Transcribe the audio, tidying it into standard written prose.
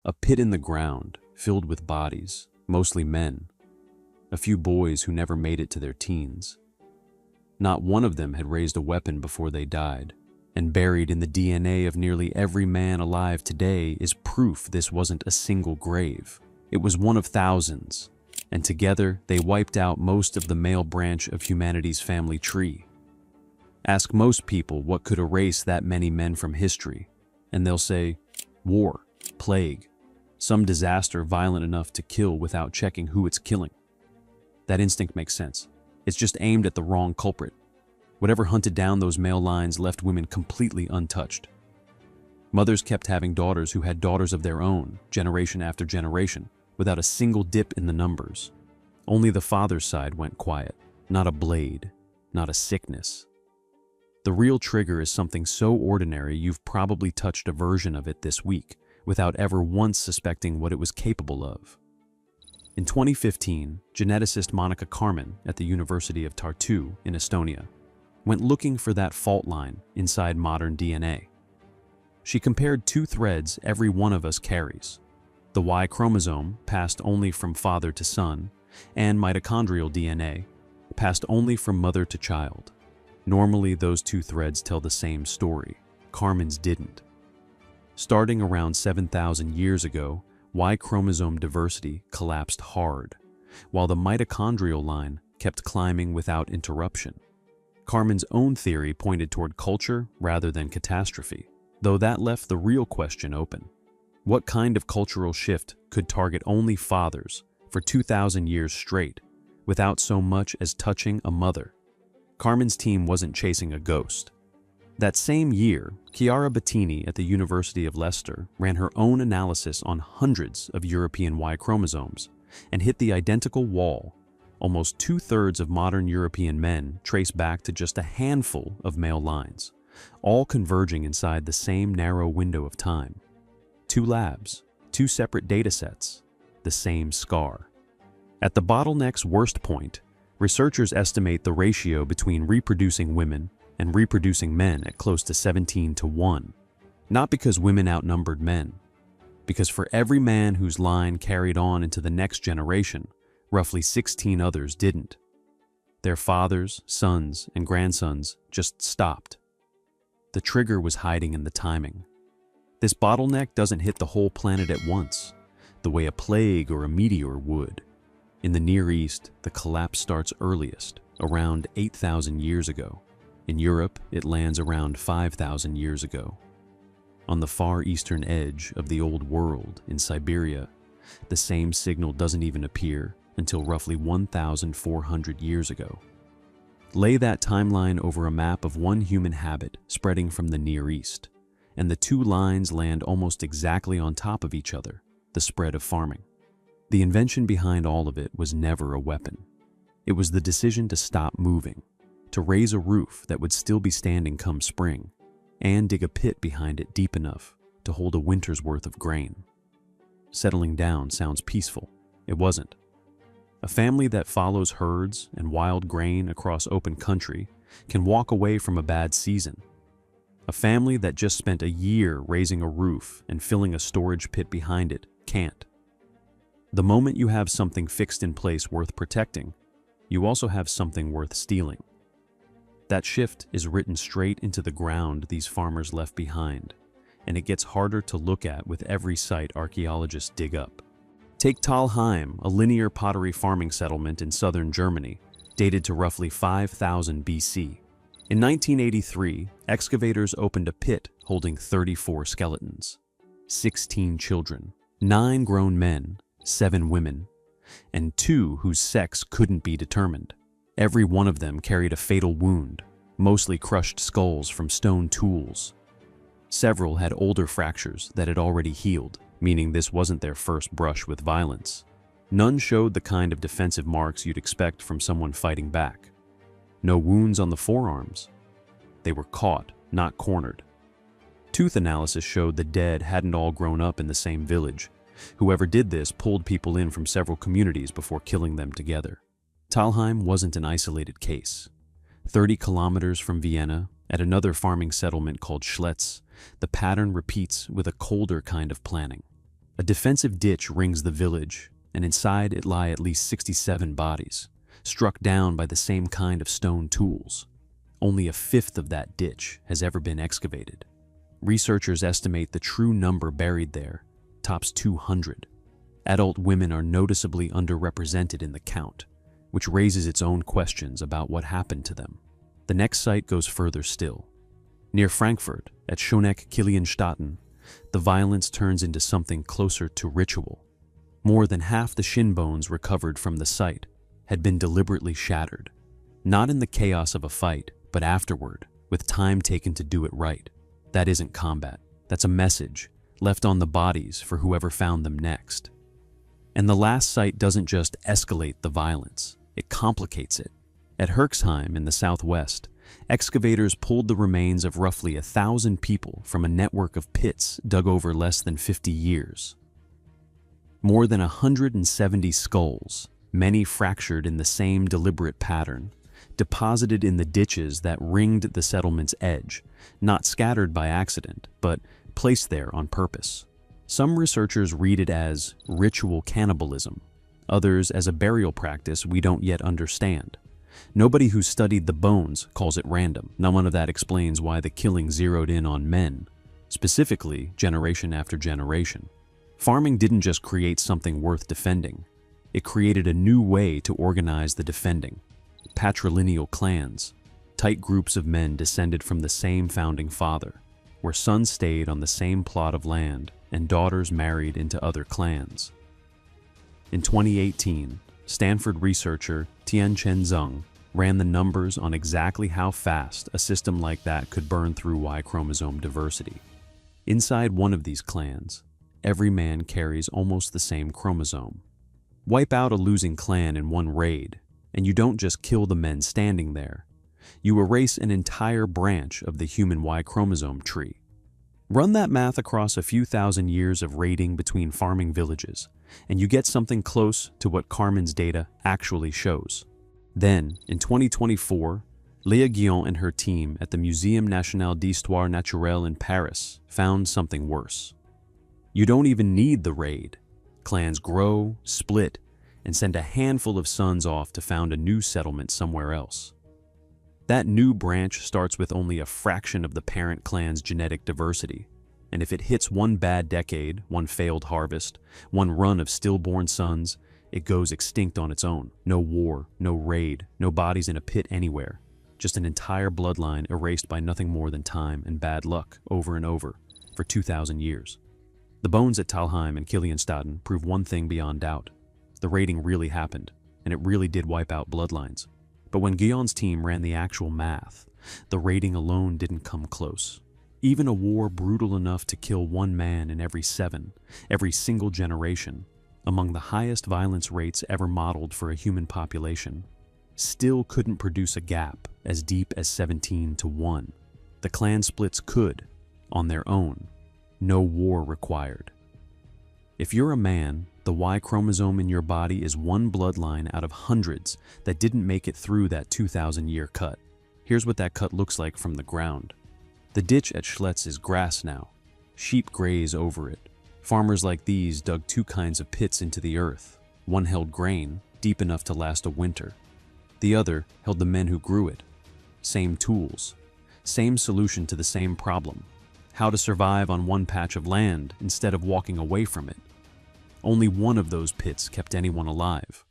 A pit in the ground, filled with bodies, mostly men. A few boys who never made it to their teens. Not one of them had raised a weapon before they died, and buried in the DNA of nearly every man alive today is proof this wasn't a single grave. It was one of thousands, and together they wiped out most of the male branch of humanity's family tree. Ask most people what could erase that many men from history, and they'll say, war, plague, some disaster violent enough to kill without checking who it's killing. That instinct makes sense. It's just aimed at the wrong culprit. Whatever hunted down those male lines left women completely untouched. Mothers kept having daughters who had daughters of their own, generation after generation, without a single dip in the numbers. Only the father's side went quiet. Not a blade, not a sickness. The real trigger is something so ordinary you've probably touched a version of it this week, without ever once suspecting what it was capable of. In 2015, geneticist Monica Carmen at the University of Tartu in Estonia went looking for that fault line inside modern DNA. She compared two threads every one of us carries: the Y-chromosome, passed only from father to son, and mitochondrial DNA, passed only from mother to child. Normally, those two threads tell the same story. Carmen's didn't. Starting around 7,000 years ago, Y-chromosome diversity collapsed hard, while the mitochondrial line kept climbing without interruption. Carmen's own theory pointed toward culture rather than catastrophe, though that left the real question open. What kind of cultural shift could target only fathers for 2,000 years straight, without so much as touching a mother? Carmen's team wasn't chasing a ghost. That same year, Chiara Bettini at the University of Leicester ran her own analysis on hundreds of European Y chromosomes and hit the identical wall. Almost 2/3 of modern European men trace back to just a handful of male lines, all converging inside the same narrow window of time. 2 labs, 2 separate datasets, the same scar. At the bottleneck's worst point, researchers estimate the ratio between reproducing women and reproducing men at close to 17-1. Not because women outnumbered men, because for every man whose line carried on into the next generation, roughly 16 others didn't. Their fathers, sons, and grandsons just stopped. The trigger was hiding in the timing. This bottleneck doesn't hit the whole planet at once, the way a plague or a meteor would. In the Near East, the collapse starts earliest, around 8,000 years ago. In Europe, it lands around 5,000 years ago. On the far eastern edge of the Old World, in Siberia, the same signal doesn't even appear until roughly 1,400 years ago. Lay that timeline over a map of one human habit spreading from the Near East, and the two lines land almost exactly on top of each other, the spread of farming. The invention behind all of it was never a weapon. It was the decision to stop moving, to raise a roof that would still be standing come spring, and dig a pit behind it deep enough to hold a winter's worth of grain. Settling down sounds peaceful. It wasn't. A family that follows herds and wild grain across open country can walk away from a bad season. A family that just spent a year raising a roof and filling a storage pit behind it can't. The moment you have something fixed in place worth protecting, you also have something worth stealing. That shift is written straight into the ground these farmers left behind, and it gets harder to look at with every site archaeologists dig up. Take Talheim, a linear pottery farming settlement in southern Germany, dated to roughly 5000 BC. In 1983, excavators opened a pit holding 34 skeletons, 16 children, 9 grown men, 7 women, and 2 whose sex couldn't be determined. Every one of them carried a fatal wound, mostly crushed skulls from stone tools. Several had older fractures that had already healed, meaning this wasn't their first brush with violence. None showed the kind of defensive marks you'd expect from someone fighting back. No wounds on the forearms. They were caught, not cornered. Tooth analysis showed the dead hadn't all grown up in the same village. Whoever did this pulled people in from several communities before killing them together. Talheim wasn't an isolated case. 30 kilometers from Vienna, at another farming settlement called Schletz, the pattern repeats with a colder kind of planning. A defensive ditch rings the village, and inside it lie at least 67 bodies, struck down by the same kind of stone tools. Only a fifth of that ditch has ever been excavated. Researchers estimate the true number buried there tops 200. Adult women are noticeably underrepresented in the count, which raises its own questions about what happened to them. The next site goes further still. Near Frankfurt, at Schöneck-Kilienstatten, the violence turns into something closer to ritual. More than half the shin bones recovered from the site had been deliberately shattered, not in the chaos of a fight, but afterward, with time taken to do it right. That isn't combat. That's a message left on the bodies for whoever found them next. And the last site doesn't just escalate the violence, it complicates it. At Herxheim in the southwest, excavators pulled the remains of roughly 1,000 people from a network of pits dug over less than 50 years. More than 170 skulls, many fractured in the same deliberate pattern, deposited in the ditches that ringed the settlement's edge, not scattered by accident, but placed there on purpose. Some researchers read it as ritual cannibalism, others as a burial practice we don't yet understand. Nobody who studied the bones calls it random. None of that explains why the killing zeroed in on men, specifically generation after generation. Farming didn't just create something worth defending. It created a new way to organize the defending. Patrilineal clans, tight groups of men descended from the same founding father, where sons stayed on the same plot of land and daughters married into other clans. In 2018, Stanford researcher Tianchen Zheng ran the numbers on exactly how fast a system like that could burn through Y-chromosome diversity. Inside one of these clans, every man carries almost the same chromosome. Wipe out a losing clan in one raid, and you don't just kill the men standing there. You erase an entire branch of the human Y-chromosome tree. Run that math across a few thousand years of raiding between farming villages, and you get something close to what Carmen's data actually shows. Then, in 2024, Léa Guillon and her team at the Muséum National d'Histoire Naturelle in Paris found something worse. You don't even need the raid. Clans grow, split, and send a handful of sons off to found a new settlement somewhere else. That new branch starts with only a fraction of the parent clan's genetic diversity, and if it hits one bad decade, one failed harvest, one run of stillborn sons, it goes extinct on its own. No war, no raid, no bodies in a pit anywhere. Just an entire bloodline erased by nothing more than time and bad luck over and over for 2,000 years. The bones at Talheim and Kilienstaden prove one thing beyond doubt. The raiding really happened, and it really did wipe out bloodlines. But when Guillon's team ran the actual math, the raiding alone didn't come close. Even a war brutal enough to kill one man in every 7, every single generation, among the highest violence rates ever modeled for a human population, still couldn't produce a gap as deep as 17-1. The clan splits could, on their own, no war required. If you're a man, the Y chromosome in your body is one bloodline out of hundreds that didn't make it through that 2,000-year cut. Here's what that cut looks like from the ground. The ditch at Schletz is grass now. Sheep graze over it. Farmers like these dug 2 kinds of pits into the earth. One held grain, deep enough to last a winter. The other held the men who grew it. Same tools. Same solution to the same problem. How to survive on one patch of land instead of walking away from it. Only one of those pits kept anyone alive.